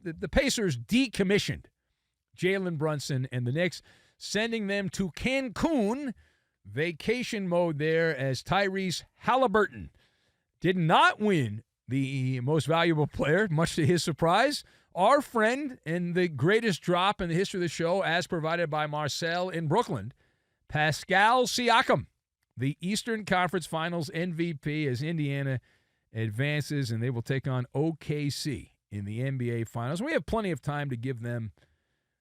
the Pacers decommissioned Jalen Brunson and the Knicks, sending them to Cancun, vacation mode there, as Tyrese Halliburton did not win the most valuable player, much to his surprise. Our friend and the greatest drop in the history of the show, as provided by Marcel in Brooklyn, Pascal Siakam, the Eastern Conference Finals MVP, as Indiana advances, and they will take on OKC in the NBA Finals. We have plenty of time to give them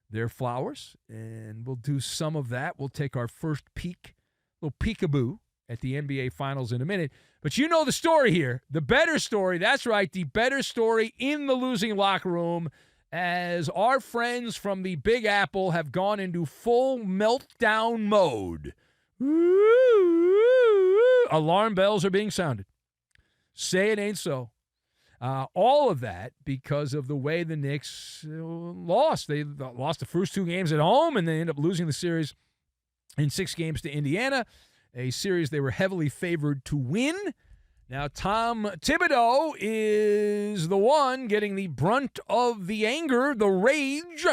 their flowers, and we'll do some of that. We'll take our first peek, little peekaboo at the NBA Finals in a minute. But you know the story here, the better story. That's right, the better story in the losing locker room, as our friends from the Big Apple have gone into full meltdown mode. Alarm bells are being sounded. Say it ain't so. All of that because of the way the Knicks lost. They lost the first 2 games at home, and they ended up losing the series in 6 games to Indiana, a series they were heavily favored to win. Now, Tom Thibidou is the one getting the brunt of the anger, the rage,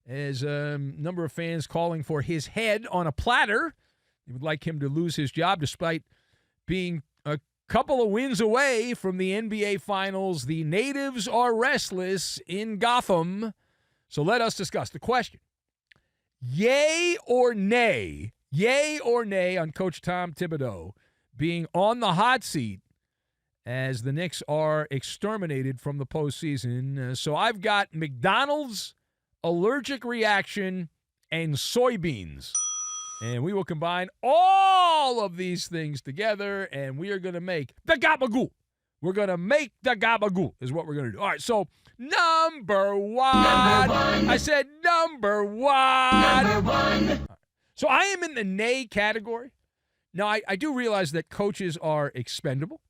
as a number of fans calling for his head on a platter. They would like him to lose his job despite being a couple of wins away from the NBA Finals. The natives are restless in Gotham. So let us discuss the question. Yay or nay on Coach Tom Thibidou being on the hot seat as the Knicks are exterminated from the postseason. So I've got McDonald's, allergic reaction, and soybeans. And we will combine all of these things together, and we are going to make the gabagool. We're going to make the gabagool is what we're going to do. All right, so number one. I said number one. Number one. So I am in the nay category. Now, I do realize that coaches are expendable.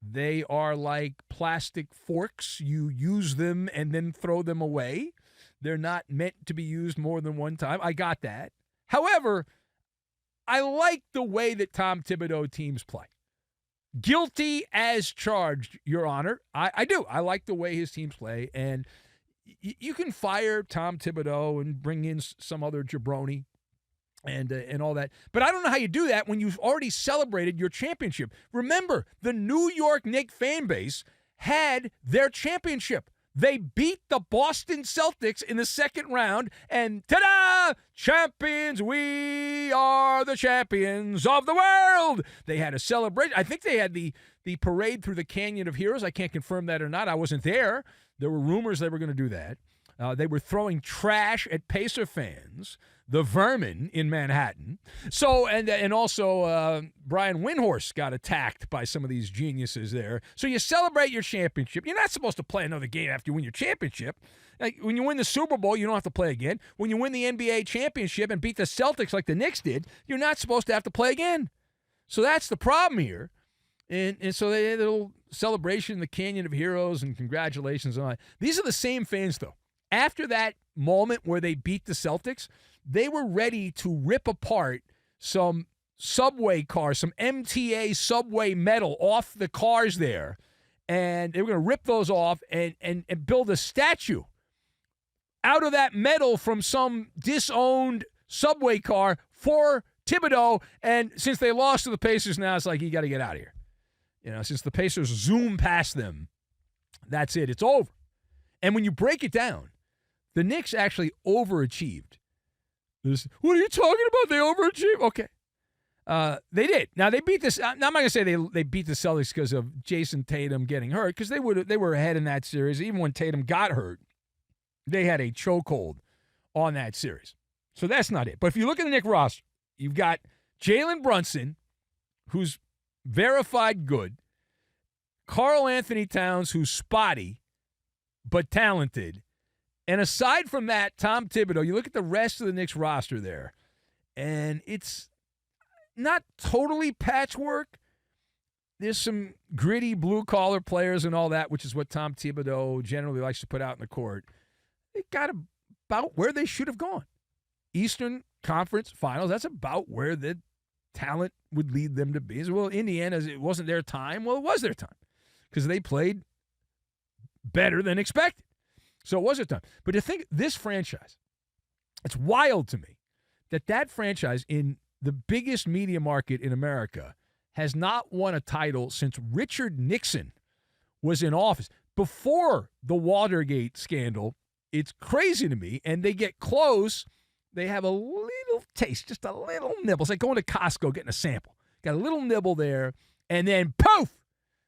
They are like plastic forks. You use them and then throw them away. They're not meant to be used more than one time. I got that. However, I like the way that Tom Thibidou teams play. Guilty as charged, Your Honor. I do. I like the way his teams play. And you can fire Tom Thibidou and bring in some other jabroni and all that. But I don't know how you do that when you've already celebrated your championship. Remember, the New York Knicks fan base had their championship. They beat the Boston Celtics in the second round, and ta-da! Champions, we are the champions of the world. They had a celebration. I think they had the parade through the Canyon of Heroes. I can't confirm that or not. I wasn't there. There were rumors they were going to do that. They were throwing trash at Pacer fans, the vermin in Manhattan. So, and also Brian Windhorst got attacked by some of these geniuses there. So you celebrate your championship. You're not supposed to play another game after you win your championship. Like, when you win the Super Bowl, you don't have to play again. When you win the NBA championship and beat the Celtics like the Knicks did, you're not supposed to have to play again. So that's the problem here. And so they had a little celebration in the Canyon of Heroes and congratulations and all that. These are the same fans, though. After that moment where they beat the Celtics, they were ready to rip apart some subway cars, some MTA subway metal off the cars there. And they were going to rip those off and build a statue out of that metal from some disowned subway car for Thibidou. And since they lost to the Pacers now, it's like, you got to get out of here. You know, since the Pacers zoom past them, that's it. It's over. And when you break it down, the Knicks actually overachieved. What are you talking about? They overachieved? Okay. They did. Now, they beat this. I'm not going to say they beat the Celtics because of Jason Tatum getting hurt, because they were ahead in that series. Even when Tatum got hurt, they had a chokehold on that series. So that's not it. But if you look at the Knicks roster, you've got Jalen Brunson, who's verified good, Karl-Anthony Towns, who's spotty but talented. And aside from that, Tom Thibidou, you look at the rest of the Knicks roster there, and it's not totally patchwork. There's some gritty blue-collar players and all that, which is what Tom Thibidou generally likes to put out in the court. They got about where they should have gone. Eastern Conference Finals, that's about where the talent would lead them to be. Well, Indiana, it wasn't their time. Well, it was their time because they played better than expected. So it was a time. But to think this franchise, it's wild to me that franchise in the biggest media market in America has not won a title since Richard Nixon was in office. Before the Watergate scandal, it's crazy to me, and they get close. They have a little taste, just a little nibble. It's like going to Costco, getting a sample. Got a little nibble there, and then poof,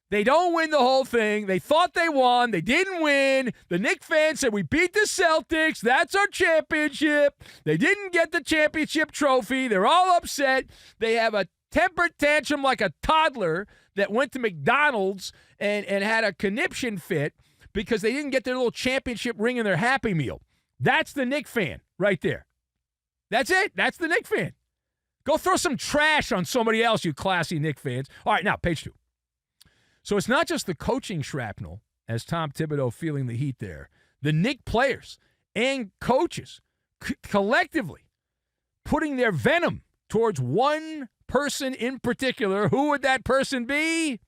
they don't win the whole thing. They thought they won. They didn't win. The Knicks fans said, we beat the Celtics. That's our championship. They didn't get the championship trophy. They're all upset. They have a temper tantrum like a toddler that went to McDonald's and had a conniption fit because they didn't get their little championship ring in their Happy Meal. That's the Knicks fan right there. That's it. That's the Knicks fan. Go throw some trash on somebody else, you classy Knicks fans. All right, now, page 2. So it's not just the coaching shrapnel, as Tom Thibidou feeling the heat there. The Knicks players and coaches collectively putting their venom towards one person in particular. Who would that person be?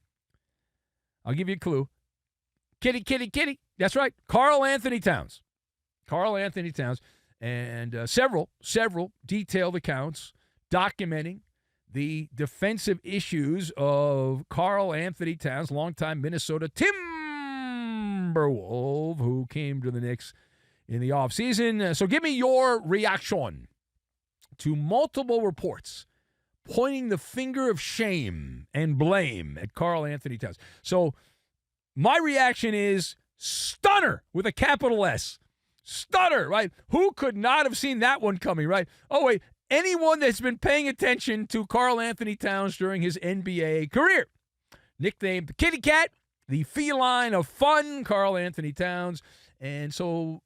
I'll give you a clue. Kitty, kitty, kitty. That's right. Karl-Anthony Towns. Karl-Anthony Towns. And several detailed accounts documenting the defensive issues of Karl-Anthony Towns, longtime Minnesota Timberwolf, who came to the Knicks in the offseason. So give me your reaction to multiple reports pointing the finger of shame and blame at Karl-Anthony Towns. So my reaction is stunner with a capital S. Stunner, right? Who could not have seen that one coming, right? Oh, wait. Anyone that's been paying attention to Karl-Anthony Towns during his NBA career. Nicknamed the Kitty Cat, the feline of fun, Karl-Anthony Towns. And so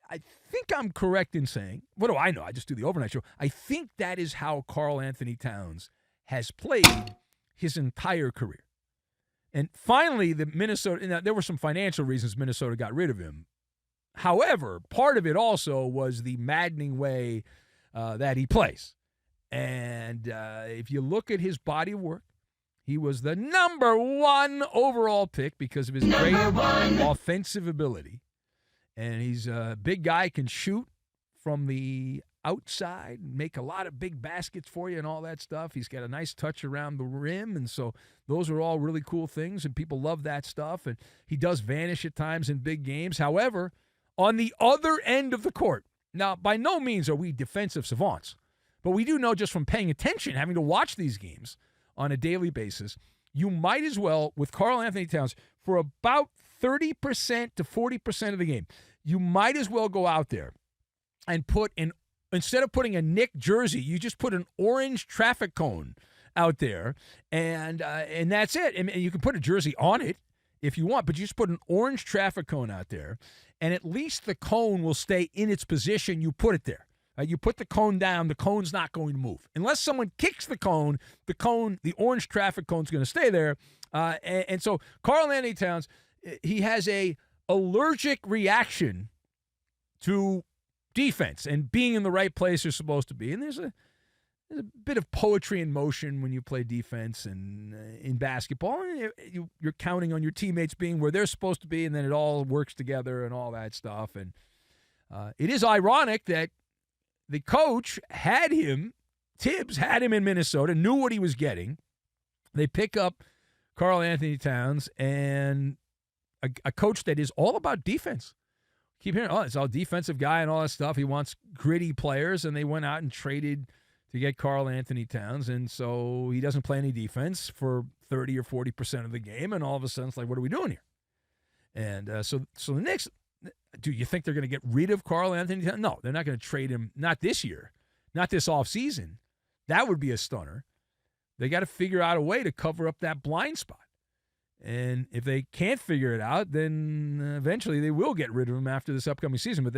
I think I'm correct in saying, what do I know? I just do the overnight show. I think that is how Karl-Anthony Towns has played his entire career. And finally, now, there were some financial reasons Minnesota got rid of him. However, part of it also was the maddening way that he plays. And if you look at his body of work, he was the number 1 overall pick because of his great offensive ability. And he's a big guy, can shoot from the outside, make a lot of big baskets for you and all that stuff. He's got a nice touch around the rim, and so those are all really cool things, and people love that stuff. And he does vanish at times in big games. However, on the other end of the court, now, by no means are we defensive savants, but we do know just from paying attention, having to watch these games on a daily basis, you might as well, with Karl-Anthony Towns, for about 30% to 40% of the game, you might as well go out there and instead of putting a Knicks jersey, you just put an orange traffic cone out there, and that's it. And you can put a jersey on it if you want, but you just put an orange traffic cone out there, and at least the cone will stay in its position you put it there. You put the cone down, the cone's not going to move. Unless someone kicks the orange traffic cone's going to stay there. And so Karl-Anthony Towns, he has a allergic reaction to defense and being in the right place you're supposed to be. And there's a bit of poetry in motion when you play defense and in basketball. You're counting on your teammates being where they're supposed to be, and then it all works together and all that stuff. And it is ironic that the coach Tibbs had him in Minnesota, knew what he was getting. They pick up Karl-Anthony Towns and a coach that is all about defense. Keep hearing, it's all defensive guy and all that stuff. He wants gritty players, and they went out and traded to get Karl-Anthony Towns, and so he doesn't play any defense for 30 or 40% of the game, and all of a sudden it's like, what are we doing here? And so the Knicks, do you think they're going to get rid of Karl-Anthony Towns? No, they're not going to trade him, not this year, not this offseason. That would be a stunner. They got to figure out a way to cover up that blind spot. And if they can't figure it out, then eventually they will get rid of him after this upcoming season. But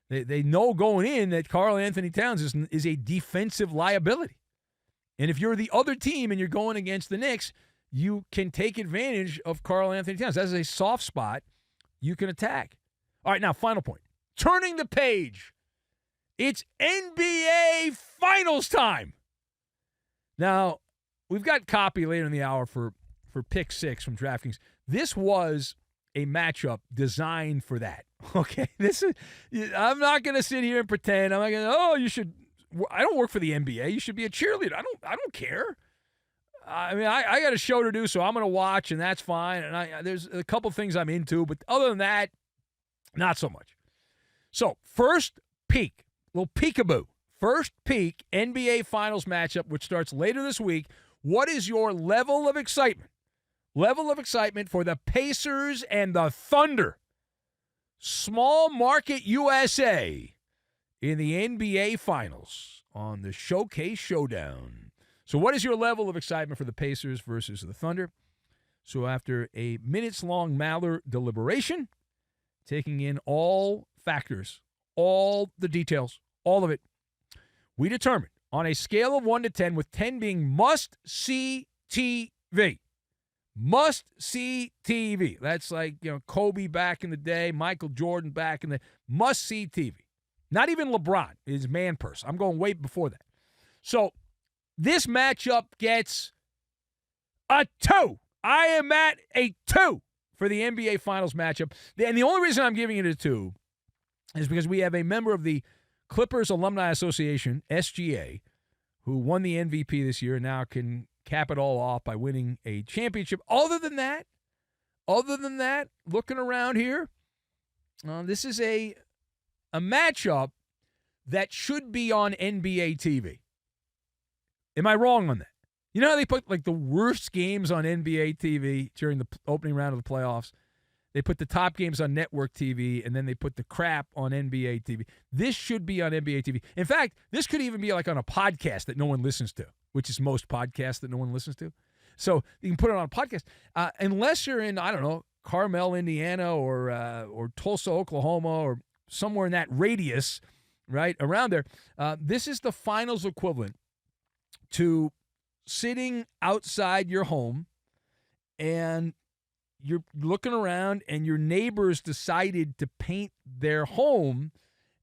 they know going in that Karl-Anthony Towns is a defensive liability. And if you're the other team and you're going against the Knicks, you can take advantage of Karl-Anthony Towns. That's a soft spot you can attack. All right, now, final point. Turning the page. It's NBA Finals time. Now, we've got copy later in the hour for Pick 6 from DraftKings. This was a matchup designed for that. Okay, I'm not going to sit here and pretend. I'm not going to. You should. I don't work for the NBA. You should be a cheerleader. I don't care. I mean, I got a show to do, so I'm going to watch, and that's fine. And there's a couple things I'm into, but other than that, not so much. So first peek, little peekaboo. First peek NBA Finals matchup, which starts later this week. What is your level of excitement? Level of excitement for the Pacers and the Thunder. Small market USA in the NBA Finals on the Showcase Showdown. So what is your level of excitement for the Pacers versus the Thunder? So after a minutes-long Maller deliberation, taking in all factors, all the details, all of it, we determined on a scale of 1 to 10, with 10 being must-see TV. Must-see TV. That's like, Kobe back in the day, Michael Jordan back in the must-see TV. Not even LeBron is man purse. I'm going way before that. So this matchup gets a 2. I am at a 2 for the NBA Finals matchup. And the only reason I'm giving it a 2 is because we have a member of the Clippers Alumni Association, SGA, who won the MVP this year and now can cap it all off by winning a championship. Other than that, looking around here, this is a matchup that should be on NBA TV. Am I wrong on that? You know how they put like the worst games on NBA TV during the opening round of the playoffs? They put the top games on network TV, and then they put the crap on NBA TV. This should be on NBA TV. In fact, this could even be like on a podcast that no one listens to, which is most podcasts that no one listens to. So you can put it on a podcast. Unless you're in, I don't know, Carmel, Indiana, or Tulsa, Oklahoma, or somewhere in that radius, right, around there, this is the finals equivalent to sitting outside your home and you're looking around and your neighbors decided to paint their home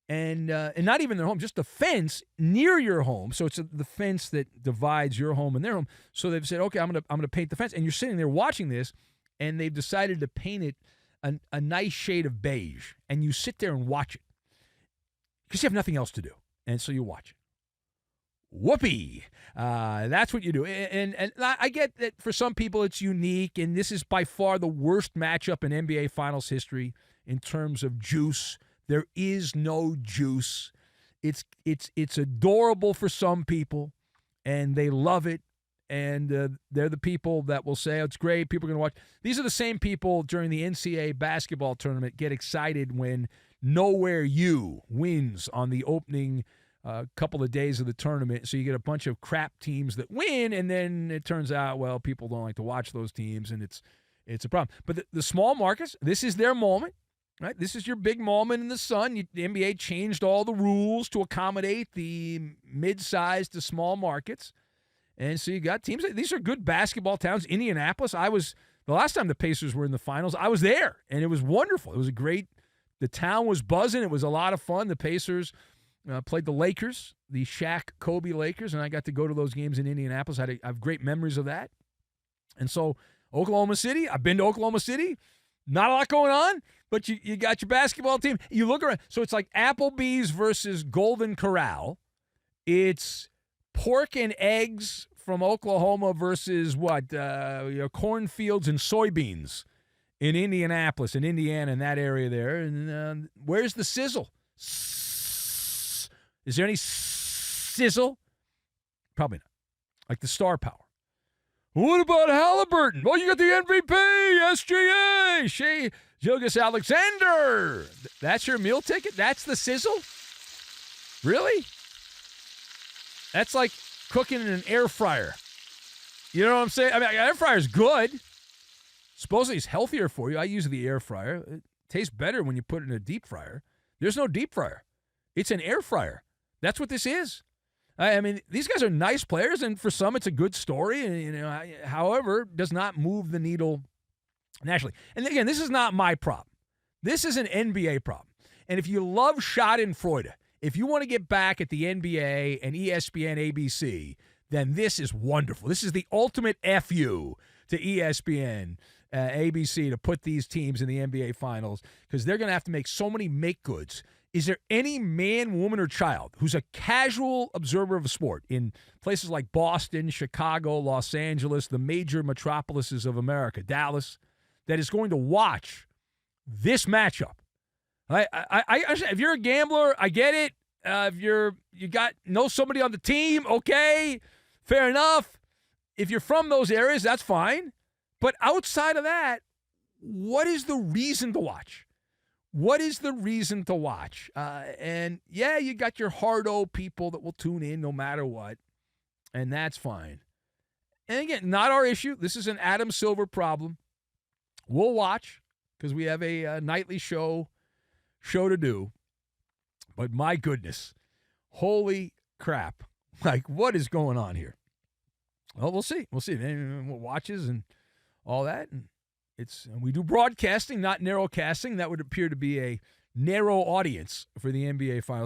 and not even their home, just the fence near your home. So it's the fence that divides your home and their home. So they've said, okay, I'm gonna paint the fence. And you're sitting there watching this, and they've decided to paint it a nice shade of beige. And you sit there and watch it because you have nothing else to do. And so you watch it. Whoopee. That's what you do. And I get that for some people it's unique, and this is by far the worst matchup in NBA Finals history in terms of juice. There is no juice. It's adorable for some people, and they love it, and they're the people that will say, oh, it's great, people are going to watch. These are the same people during the NCAA basketball tournament get excited when Nowhere U wins on the opening couple of days of the tournament. So you get a bunch of crap teams that win, and then it turns out, well, people don't like to watch those teams, and it's a problem. But the small markets, this is their moment, right? This is your big moment in the sun. The NBA changed all the rules to accommodate the mid-sized to small markets. And so you got teams. These are good basketball towns. Indianapolis, the last time the Pacers were in the finals, I was there, and it was wonderful. It was the town was buzzing. It was a lot of fun. The Pacers played the Lakers, the Shaq Kobe Lakers, and I got to go to those games in Indianapolis. I have great memories of that. And so Oklahoma City, I've been to Oklahoma City. Not a lot going on, but you got your basketball team. You look around. So it's like Applebee's versus Golden Corral. It's pork and eggs from Oklahoma versus what? Cornfields and soybeans in Indianapolis, in Indiana, in that area there. And where's the sizzle? Is there any sizzle? Probably not. Like the star power. What about Halliburton? Oh, you got the MVP, SGA, Shai Gilgeous-Alexander. That's your meal ticket? That's the sizzle? Really? That's like cooking in an air fryer. You know what I'm saying? I mean, air fryer's good. Supposedly it's healthier for you. I use the air fryer. It tastes better when you put it in a deep fryer. There's no deep fryer. It's an air fryer. That's what this is. I mean, these guys are nice players, and for some it's a good story. And, however, does not move the needle nationally. And again, this is not my problem. This is an NBA problem. And if you love Schadenfreude, if you want to get back at the NBA and ESPN, ABC, then this is wonderful. This is the ultimate FU to ESPN ABC, to put these teams in the NBA Finals because they're going to have to make so many make-goods. Is there any man, woman, or child who's a casual observer of a sport in places like Boston, Chicago, Los Angeles, the major metropolises of America, Dallas, that is going to watch this matchup? I if you're a gambler, I get it. If you know somebody on the team, okay, fair enough. If you're from those areas, that's fine. But outside of that, what is the reason to watch? What is the reason to watch? And yeah, you got your hardo people that will tune in no matter what, and that's fine. And again, not our issue. This is an Adam Silver problem. We'll watch because we have a nightly show to do. But my goodness, holy crap. Like, what is going on here? Well, we'll see. We'll see. What watches and all that. And we do broadcasting, not narrowcasting. That would appear to be a narrow audience for the NBA Finals.